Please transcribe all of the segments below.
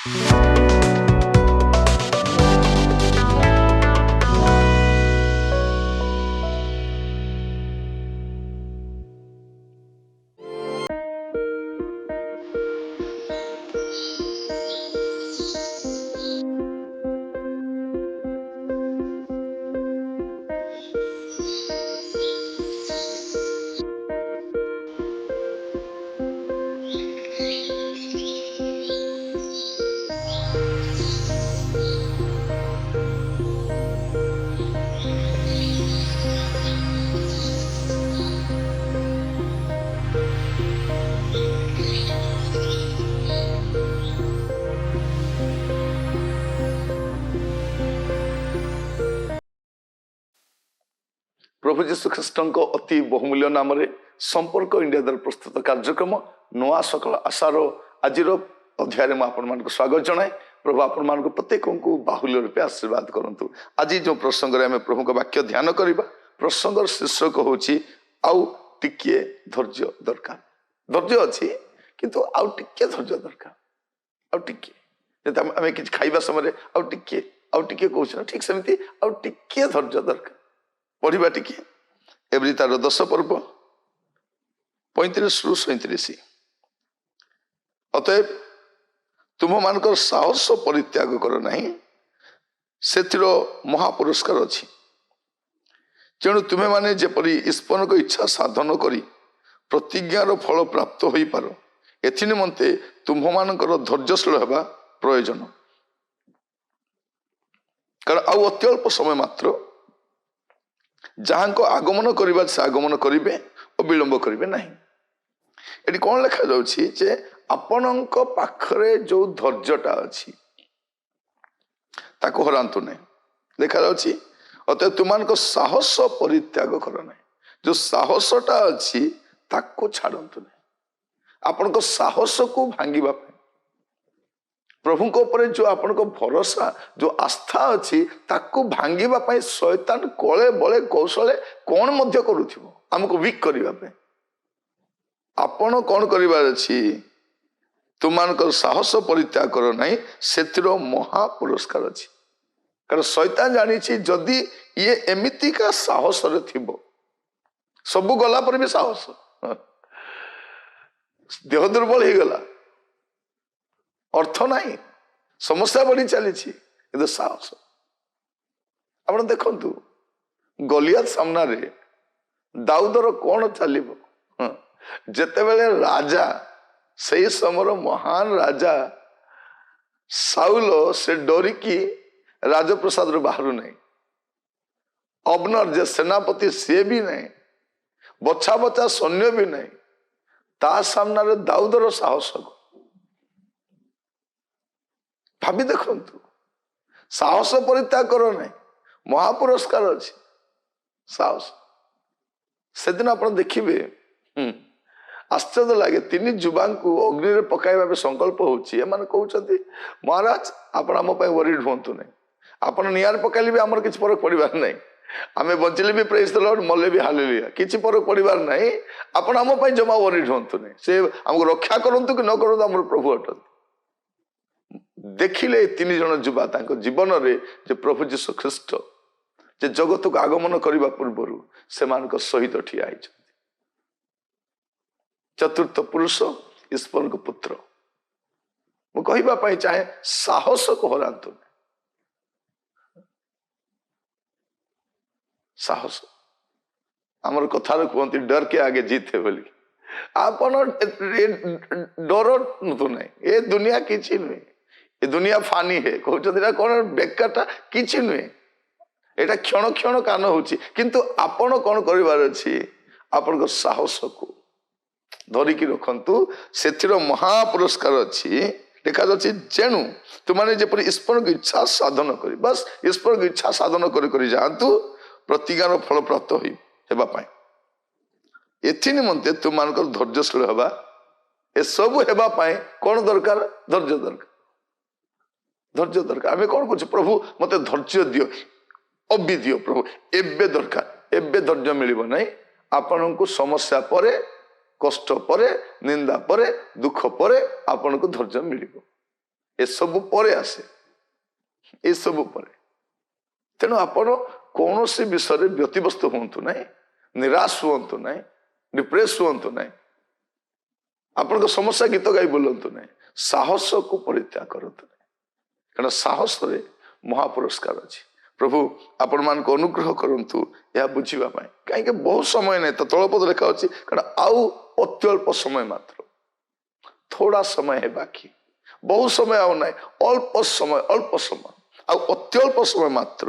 प्रभु जीशु ख्रीस्ट अति बहुमूल्य नाम संपर्क इंडिया द्वारा प्रस्तुत कार्यक्रम नुआ सकल आशार आज अध्याय में आपण स्वागत जनाए। प्रभु आपण प्रत्येक को बाहुल्य रूपे आशीर्वाद करंतु। आज जो प्रसंग में प्रभु का वाक्य ध्यान करवा प्रसंग शीर्षक होची आउ टिके धैर्य दरकार। धैर्य अच्छी किंतु आउ टिके धैर्य दरकार। आउ टिके आम कि खाइबा समय आउ टिके कहूँ ठीक सेमती आउ टिके धैर्य दरकार। पढ़ा टिके एवरी तार 10 पर्व 35 रु 37। अतएव तुम मान साहस परित्याग कर नहीं से महापुरस्कार अच्छी। तेणु तुम्हें माने जेपरी ईश्वर को इच्छा साधन करी प्रतिज्ञार फल प्राप्त हो पार एथि निमंते तुम मान धैर्यशील होगा प्रयोजन। कारण आउ अत्यल्प समय मात्र जहां को आगमन करवा से आगमन करेंगे और विलंब करेंगे नहीं। ये कौन लिखा जाए आपण पाखरे जो धैर्यटा अच्छी ताको हरांतु नहीं। देखा जाए अतः तुम साहस परित्याग कर नहीं। जो साहसटा अच्छी ताको छाड़तु नहीं। आपण को साहस को भांगा प्रभु को ऊपर जो आपण को भरोसा जो आस्था अच्छी ताको भांगा शैतान कले बले कौशले कौन मध्य करुथिबो हमको वीक करने। आपण कौन करिवार अछि तुम साहस परित्याग कर नहीं से महापुरस्कार अच्छी। कारण शैतान जानी जदि ये एमिति का साहस रे थिबो सबु गला पर भी साहस देह दुर्बल हो गला अर्थ नहीं समस्या बढ़ी चली साहस। आप देखु गलियात सामना रे दाऊदर कौन चलो जेते बेले राजा से समय महान राजा साउल से डरिकी राजप्रसाद रू बाहर नहीं। अबनर जे सेनापति सी भी नहीं बछा बचा सैन्य भी नहीं ता सामना रे दाऊदर साहस भाभी देखु साहस परित्याग कर नहीं महापुरस्कार अच्छी साहस। से दिन आप देखिए आश्चर्य लगे 3 युवा को अग्नि रे पकाइबा संकल्प होची एमान कहउछथि महाराज आपण आम वरीड हुंतु नहीं। आपण नियार पकाइले भी आमर किछि फरक पड़िबार नहीं। आमे बंचिले भी प्रेज द लॉर्ड मले भी हालेलुया किछि फरक पड़िबार नहीं। आपण आम पई जमा वरीड हुंतु नहीं। से हमको रक्षा करंतु कि न करंतु हमर प्रभु अटंती। देखिले 3 जन युवा तांको जीवन रे जे प्रभु जीशु ख्रीस्ट जे जगत को आगमन करने पूर्व से सहित ठिया होइछथि। चतुर्थ पुरुष ईश्वर को पुत्र मु कहवाई चाहे साहस को हरातु साहस आमर कथार कहते डर के आगे जीते बोली आप डर तो नहीं। ये दुनिया किसी नुहे ये दुनिया फानी है कहते कौन बेकारटा किसी नुहे एटा क्षण क्षण कान होची किंतु आपण कौन करिवार अछि आपण को साहस को धरिकी रखंतु से महापुरस्कार अच्छी देखा जाए। जेणु तुमने जपरी ईश्वर की इच्छा साधन करी बस ईश्वर की इच्छा साधन करी जातु प्रतिज्ञार फल प्राप्त होगा एथि निमंते तुम धैर्यशील हवा ए सब हेबाई कौन दरकार धैर्य दरकार धैर्य दरकार। आम कौन कह प्रभु मत धैर्य दियो अभी दियो प्रभु एबे दरकार एबे धैर्य मिलिब नहीं। आपण को समस्या परे कष्ट परे निंदा परे दुख परे आपण को धैर्य मिलिब एसबू पर आसे एसबू पर तेणु आपण कौन सी विषय व्यतिव्यस्त हूँ ना निराश हूँ ना डिप्रेस हूँ ना आपण समस्या गीत गाई बोलतु ना साहस को परित्याग करतु ना कारण साहस रे महापुरस्कार अच्छी प्रभु आपण मान को अनुग्रह करंतु यह बुझीबा पाए कहीं बहुत समय नहीं तो तलपद लेखा अच्छी कारण आउ अत्यल्प समय मात्र थोड़ा समय है बाकी बहुत समय आउ ना अल्प समय आउ अत्यल्प समय मात्र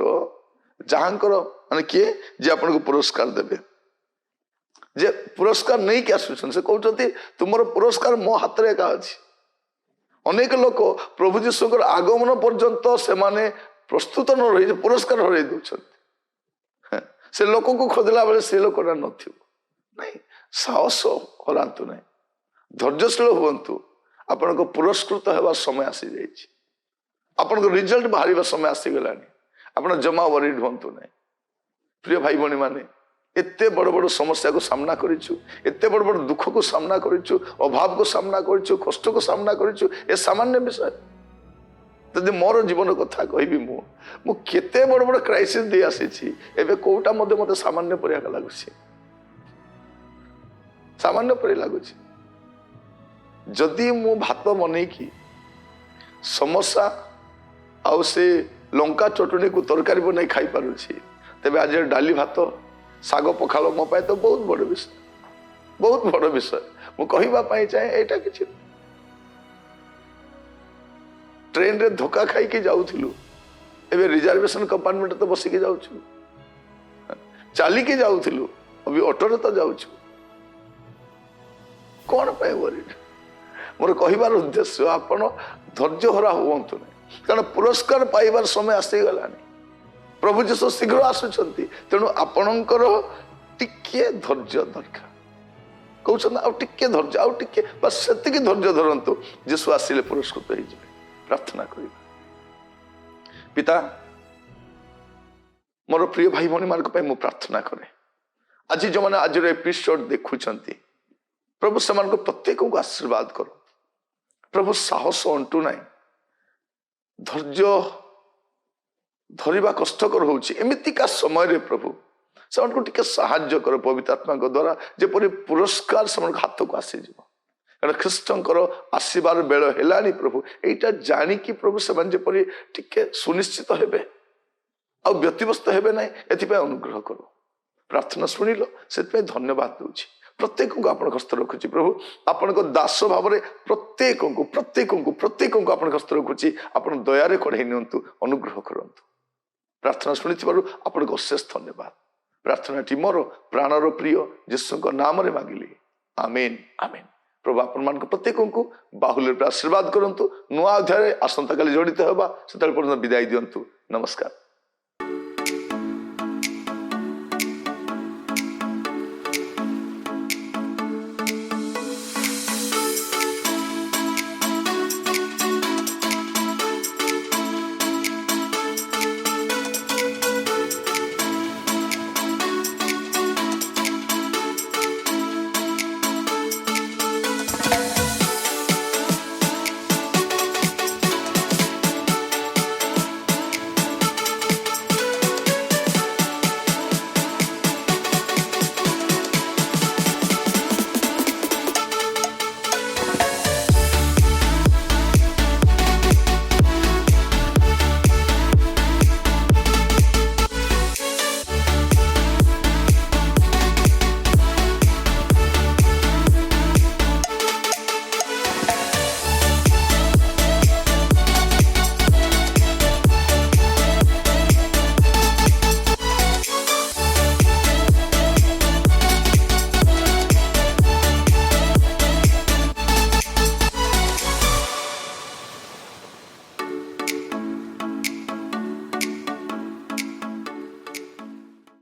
जहाँकर माने किए जे आपन को पुरस्कार देबे जे पुरस्कार नहीं कि आसुछन से कहउछंती तुमर पुरस्कार मो हाथ रे का अछि अनेक लोक प्रभु जीशुकर आगमन पर्यंत से माने प्रस्तुत न रही पुरस्कार हरई दउछंती से लोक को खोजला बेले से लोक ना नथियो नहीं साहस हरांतु नहीं धैर्यशील हुंतु आपन को पुरस्कृत हेबा समय आसी जाइछि आपन को रिजल्ट बाहरिबा समय आसी गलानी आपन जमा वरीड हुंतु नहीं प्रिय भाई भणी माने एते बड़ बड़ समस्या को सामना करिछु एते बड़ बड़ दुख को सामना करिछु अभाव को सामना करिछु कष्ट को सामना करिछु ए सामान्य विषय यदि मोर जीवन कथा कहबी मु केते बड़ बड़ क्राइसिस दे आसी एबे कोटा मते मते सामान्य परिया लागुछि सामान्य परि लागुछि जदि मु भात बनै की समस्या आउ से लंका चटनी को तरकारी बनै खाई पारुछि तेबे आज डाली भात साग पखाल मो पाए तो बहुत बड़ विषय मु कहबा पाई चाहे एटा किछि ट्रेन रे धोखा खाई के जाउथिलु एबे रिजर्वेशन कंपार्टमेंट तो बसी के जाउछु चाली के जाउथिलु अभी ऑटो रे तो जाउछु कोन पाए वरीड मोर कहबार उद्देश्य आपण धैर्य हरा हुंतु नहीं कारण पुरस्कार पाइबार समय आसी गलानी प्रभु जीशु शीघ्र आसुचंती तेणु आपणकर टिके धैर्य दरकार कहउछन आ टिके धैर्य आ टिके बस सेतिकी धैर्य धरंतु जीशु आसिले पुरस्कृत होई जिवे प्रार्थना करिबा पिता मोर प्रिय भाई भणी मान को मु प्रार्थना करे आज जो माने आज एपिसोड देखुचंती प्रभु समान को प्रत्येक को आशीर्वाद करो प्रभु साहस अंटू नहीं धैर्य धरिबा कष्टकर होउछि एमितिका समय रे प्रभु समान को टिके सहाय्य कर पवित्र आत्मा को द्वारा जेपरि पुरस्कार समान हाथ को आसी जिवो कारण ख्रीष्टंकर आशीर्वाद बेल हेलानी प्रभु एटा जानी कि प्रभु समान जेपरि टिके सुनिश्चित हेबे आ व्यतिव्यस्त हेबे नै एथिपे अनुग्रह करो प्रार्थना सुनिलो सेतपे धन्यवाद दूछि प्रत्येक को आपण हस्त रखुछि प्रभु आपण को दास भाव में प्रत्येक को आपण हस्त रखुछि आपण दया रे कढै नियंतु अनुग्रह करंतु प्रार्थना शुणी आपण को अशेष धन्यवाद प्रार्थना टी मोर प्राणर प्रिय यीशु नाम रे मांगिली आमेन आमेन प्रभु आपण मान प्रत्येक को बाहुल्य आशीर्वाद करंतु नुआ अध्याय आसंता काली जड़ित होबा सेतल पर्यंत विदाई दियंतु नमस्कार।